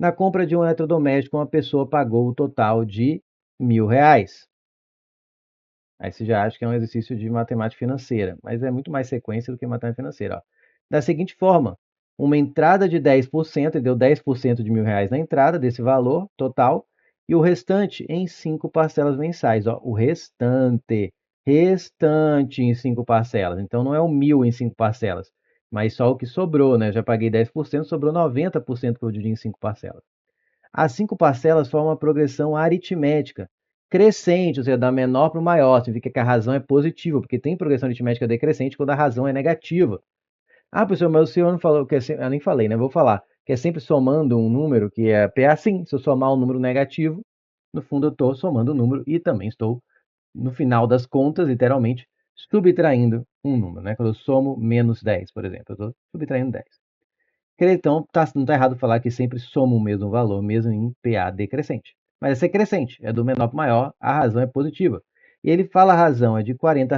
Na compra de um eletrodoméstico, uma pessoa pagou o total de R$ 1.000. Aí você já acha que é um exercício de matemática financeira, mas é muito mais sequência do que matemática financeira. Ó. Da seguinte forma, uma entrada de 10%, ele deu 10% de R$ 1.000 na entrada desse valor total, e o restante em 5 parcelas mensais. Ó, o restante em 5 parcelas. Então não é o 1.000 em 5 parcelas, mas só o que sobrou, né? Eu já paguei 10%, sobrou 90% que eu dividi em 5 parcelas. As 5 parcelas formam uma progressão aritmética crescente, ou seja, da menor para o maior. Significa que a razão é positiva, porque tem progressão aritmética decrescente quando a razão é negativa. Ah, professor, mas o senhor não falou que é sempre... Eu nem falei, né? Vou falar. Que é sempre somando um número que é PA. Sim, se eu somar um número negativo, no fundo eu estou somando um número e também estou, no final das contas, literalmente, subtraindo um número, né? Quando eu somo menos 10, por exemplo, eu estou subtraindo 10. Então, não está errado falar que sempre soma o mesmo valor, mesmo em PA decrescente. Mas essa é crescente, é do menor para o maior, a razão é positiva. E ele fala a razão é de R$ 40.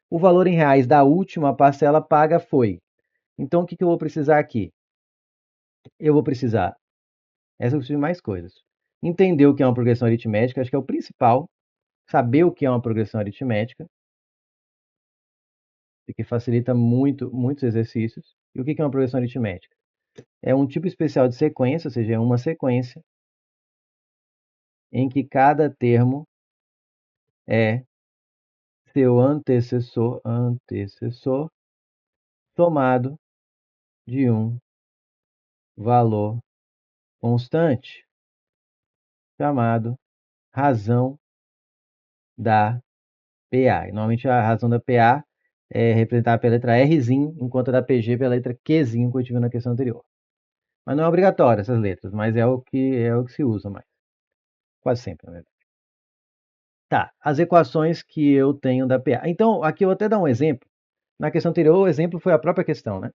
O valor em reais da última parcela paga foi. Então, o que eu vou precisar aqui? Eu vou precisar, essa eu preciso de mais coisas. Entender o que é uma progressão aritmética, acho que é o principal. Saber o que é uma progressão aritmética, porque facilita muito, muitos exercícios. E o que é uma progressão aritmética? É um tipo especial de sequência, ou seja, é uma sequência em que cada termo é seu antecessor tomado de um valor constante, chamado razão da PA. E, normalmente a razão da PA é representada pela letra Rzinho, enquanto a da PG pela letra Qzinho, que eu tive na questão anterior. Mas não é obrigatório essas letras, mas é o que se usa mais. Quase sempre, na verdade. Tá, as equações que eu tenho da PA. Então, aqui eu vou até dar um exemplo. Na questão anterior, o exemplo foi a própria questão, né?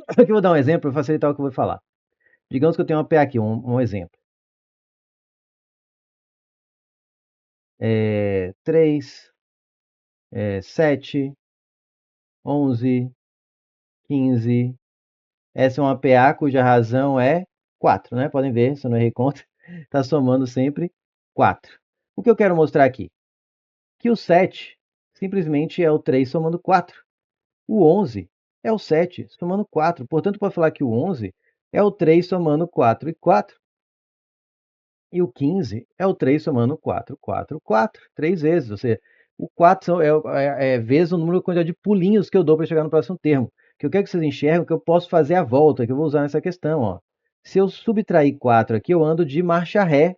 Aqui eu vou dar um exemplo para facilitar o que eu vou falar. Digamos que eu tenho uma PA aqui, um exemplo. 3, 7, 11, 15. Essa é uma PA cuja razão é 4, né? Podem ver, se eu não errei conta, está somando sempre 4. O que eu quero mostrar aqui? Que o 7 simplesmente é o 3 somando 4. O 11 é o 7 somando 4. Portanto, pode falar que o 11 é o 3 somando 4 e 4. E o 15 é o 3 somando 4, 4, 4. 3 vezes. Ou seja, o 4 é vezes o número de quantidade de pulinhos que eu dou para chegar no próximo termo. Que eu quero que vocês enxerguem que eu posso fazer a volta, que eu vou usar nessa questão. Ó. Se eu subtrair 4 aqui, eu ando de marcha ré.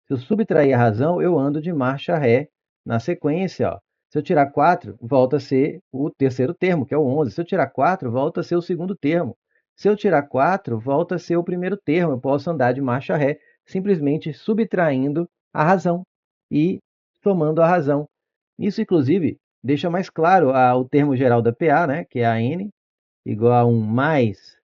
Se eu subtrair a razão, eu ando de marcha ré na sequência. Ó. Se eu tirar 4, volta a ser o terceiro termo, que é o 11. Se eu tirar 4, volta a ser o segundo termo. Se eu tirar 4, volta a ser o primeiro termo. Eu posso andar de marcha ré, simplesmente subtraindo a razão e somando a razão. Isso, inclusive, deixa mais claro o termo geral da PA, né, que é a n, igual a 1 mais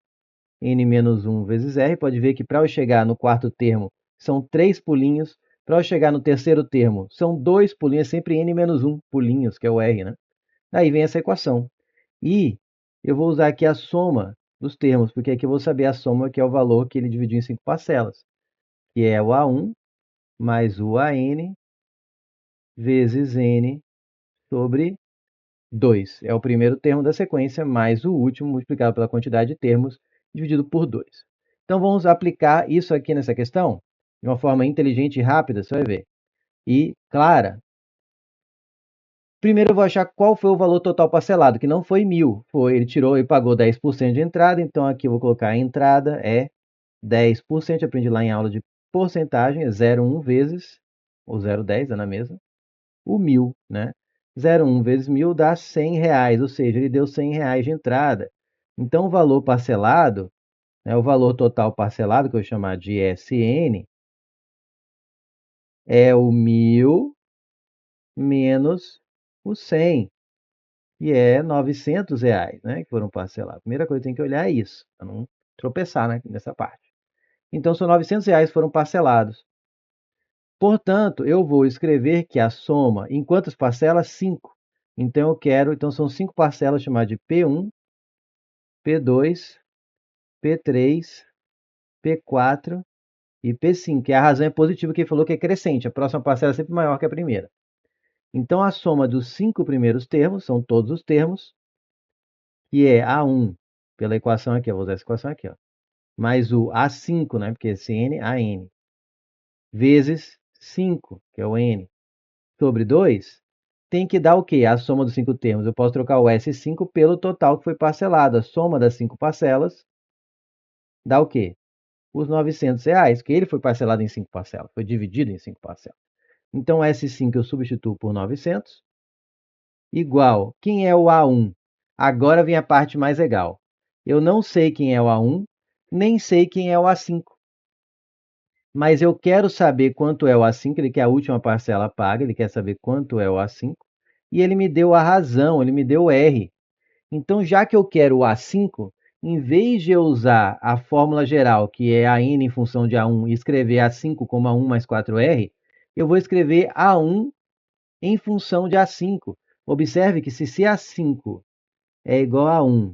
n menos 1 vezes r. Pode ver que para eu chegar no quarto termo, são 3 pulinhos. Para eu chegar no terceiro termo, são 2 pulinhos, sempre n menos 1 pulinhos, que é o r, né? Daí vem essa equação. E eu vou usar aqui a soma dos termos, porque aqui eu vou saber a soma, que é o valor que ele dividiu em 5 parcelas, que é o A1 mais o AN vezes N sobre 2. É o primeiro termo da sequência, mais o último multiplicado pela quantidade de termos, dividido por 2. Então, vamos aplicar isso aqui nessa questão de uma forma inteligente e rápida, você vai ver. E clara. Primeiro eu vou achar qual foi o valor total parcelado, que não foi 1.000. Ele tirou e pagou 10% de entrada, então aqui eu vou colocar a entrada é 10%. Aprendi lá em aula de porcentagem, é 0,1 vezes, ou 0,10, é na mesma, o 1.000, né? 0,1 vezes 1.000 dá R$ 100, ou seja, ele deu R$ 100 de entrada. Então, o valor parcelado, né, o valor total parcelado, que eu vou chamar de SN, é o 1.000 menos o 100, que é R$ 900, né, que foram parcelados. A primeira coisa que tem que olhar é isso, para não tropeçar, né, nessa parte. Então, são R$ 900 que foram parcelados. Portanto, eu vou escrever que a soma, em quantas parcelas? 5. Então são 5 parcelas chamadas de P1, P2, P3 P4 e P5, que a razão é positiva, que ele falou que é crescente, a próxima parcela é sempre maior que a primeira. Então, a soma dos 5 primeiros termos, são todos os termos, que é A1, pela equação aqui, eu vou usar essa equação aqui, ó, mais o A5, né, porque é CN, AN, vezes 5, que é o N, sobre 2, tem que dar o quê? A soma dos 5 termos. Eu posso trocar o S5 pelo total que foi parcelado. A soma das 5 parcelas dá o quê? Os R$ 900, que ele foi parcelado em 5 parcelas, foi dividido em 5 parcelas. Então, S5 eu substituo por 900, igual, quem é o A1? Agora vem a parte mais legal. Eu não sei quem é o A1, nem sei quem é o A5. Mas eu quero saber quanto é o A5, ele quer a última parcela paga, ele quer saber quanto é o A5, e ele me deu a razão, ele me deu o R. Então, já que eu quero o A5, em vez de eu usar a fórmula geral, que é a n em função de A1, e escrever A5 como A1 mais 4R, eu vou escrever A1 em função de A5. Observe que se A5 é igual a 1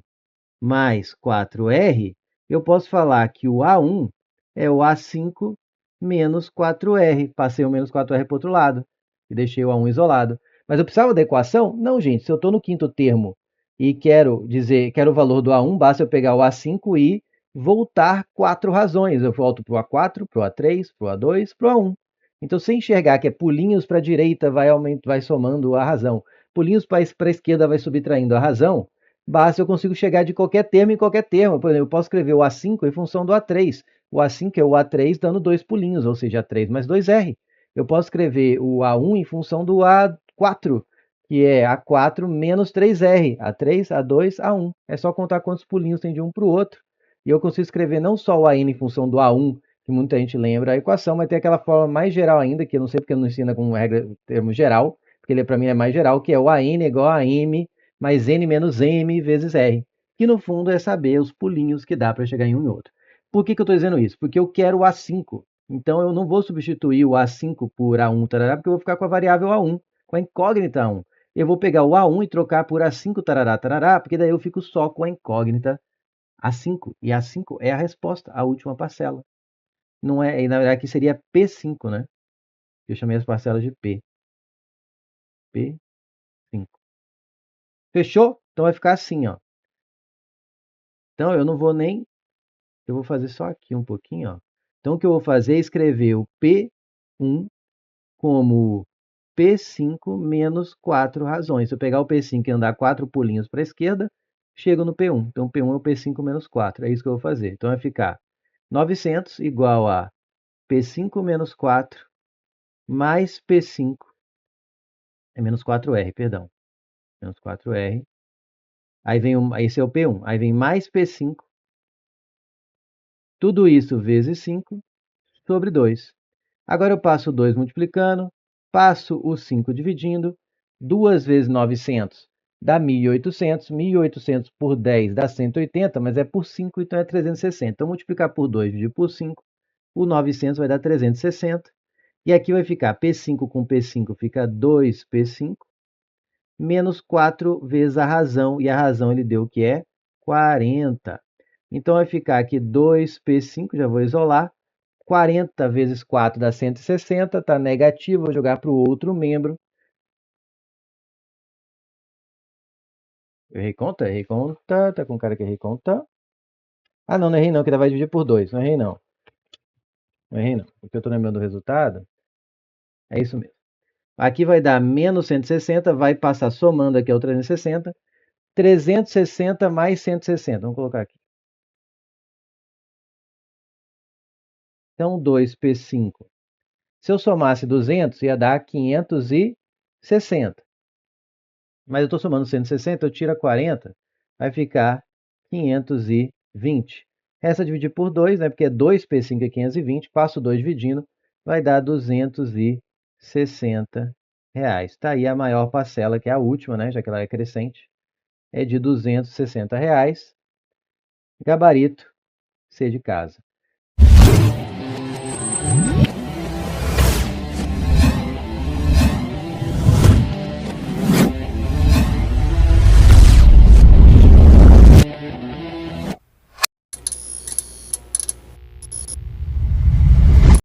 mais 4R, eu posso falar que o A1 é o A5 menos 4R. Passei o menos 4R para o outro lado e deixei o A1 isolado. Mas eu precisava da equação? Não, gente. Se eu estou no quinto termo e quero o valor do A1, basta eu pegar o A5 e voltar 4 razões. Eu volto para o A4, para o A3, para o A2, para o A1. Então, se enxergar que é pulinhos para a direita vai somando a razão, pulinhos para a esquerda vai subtraindo a razão, basta eu consigo chegar de qualquer termo em qualquer termo. Por exemplo, eu posso escrever o A5 em função do A3. O A5 é o A3 dando 2 pulinhos, ou seja, A3 mais 2R. Eu posso escrever o A1 em função do A4, que é A4 menos 3R. A3, A2, A1. É só contar quantos pulinhos tem de um para o outro. E eu consigo escrever não só o AN em função do A1, que muita gente lembra a equação, mas tem aquela forma mais geral ainda, que eu não sei porque não ensina com regra termo geral, porque ele para mim é mais geral, que é o AN igual a M mais N menos M vezes R, que no fundo é saber os pulinhos que dá para chegar em um e outro. Por que eu estou dizendo isso? Porque eu quero o A5. Então eu não vou substituir o A5 por A1, tarará, porque eu vou ficar com a variável A1, com a incógnita A1. Eu vou pegar o A1 e trocar por A5, tarará, tarará, porque daí eu fico só com a incógnita A5. E A5 é a resposta, a última parcela. Não é, na verdade aqui seria P5, né? Eu chamei as parcelas de P. P5. Fechou? Então vai ficar assim, ó. Então eu não vou nem... Eu vou fazer só aqui um pouquinho, ó. Então o que eu vou fazer é escrever o P1 como P5 menos 4 razões. Se eu pegar o P5 e andar 4 pulinhos para a esquerda, chego no P1. Então P1 é o P5 menos 4. É isso que eu vou fazer. Então vai ficar 900 igual a P5 menos 4 mais P5. É menos 4R, perdão. Menos 4R. Aí vem esse é o P1. Aí vem mais P5. Tudo isso vezes 5 sobre 2. Agora eu passo o 2 multiplicando, passo o 5 dividindo, 2 vezes 900 dá 1.800, 1.800 por 10 dá 180, mas é por 5, então é 360. Então, multiplicar por 2 dividir por 5, o 900 vai dar 360. E aqui vai ficar P5 com P5 fica 2P5, menos 4 vezes a razão, e a razão ele deu que é 40. Então, vai ficar aqui 2P5, já vou isolar, 40 vezes 4 dá 160, está negativo, vou jogar para o outro membro. Eu errei conta? Errei conta, tá com cara que errei conta. Ah, não errei não, que vai dividir por 2, não errei não. Não errei não, porque eu estou lembrando do resultado. É isso mesmo. Aqui vai dar menos 160, vai passar somando aqui ao 360. 360 mais 160, vamos colocar aqui. Então, 2P5. Se eu somasse 200, ia dar 560. Mas eu estou somando 160, eu tiro a 40, vai ficar 520. Resta dividir por 2, né, porque 2P5 é 520, passo 2 dividindo, vai dar 260 reais. Está aí a maior parcela, que é a última, né, já que ela é crescente, é de 260 reais. Gabarito C de casa.